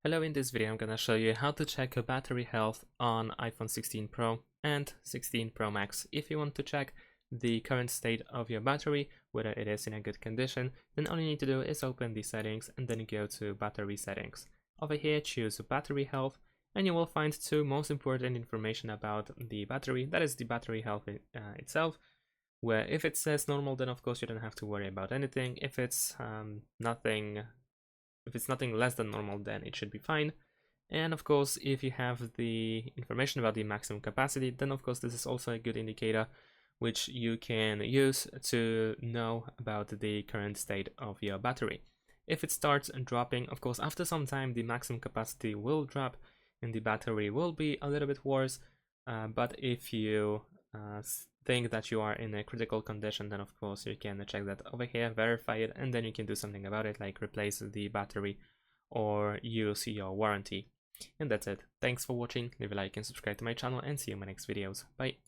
Hello, in this video I'm gonna show you how to check your battery health on iPhone 16 Pro and 16 Pro Max. If you want to check the current state of your battery, whether it is in a good condition, then all you need to do is open the settings and then go to battery settings. Over here choose battery health and you will find two most important information about the battery. That is the battery health itself, where if it says normal, then of course you don't have to worry about anything. If it's nothing less than normal, then it should be fine. And of course, if you have the information about the maximum capacity, then of course this is also a good indicator which you can use to know about the current state of your battery. If it starts dropping, of course after some time the maximum capacity will drop and the battery will be a little bit worse, but if you think that you are in a critical condition, then of course you can check that over here, verify it, and then you can do something about it, like replace the battery or use your warranty. And that's it. Thanks for watching, leave a like and subscribe to my channel, and see you in my next videos. Bye.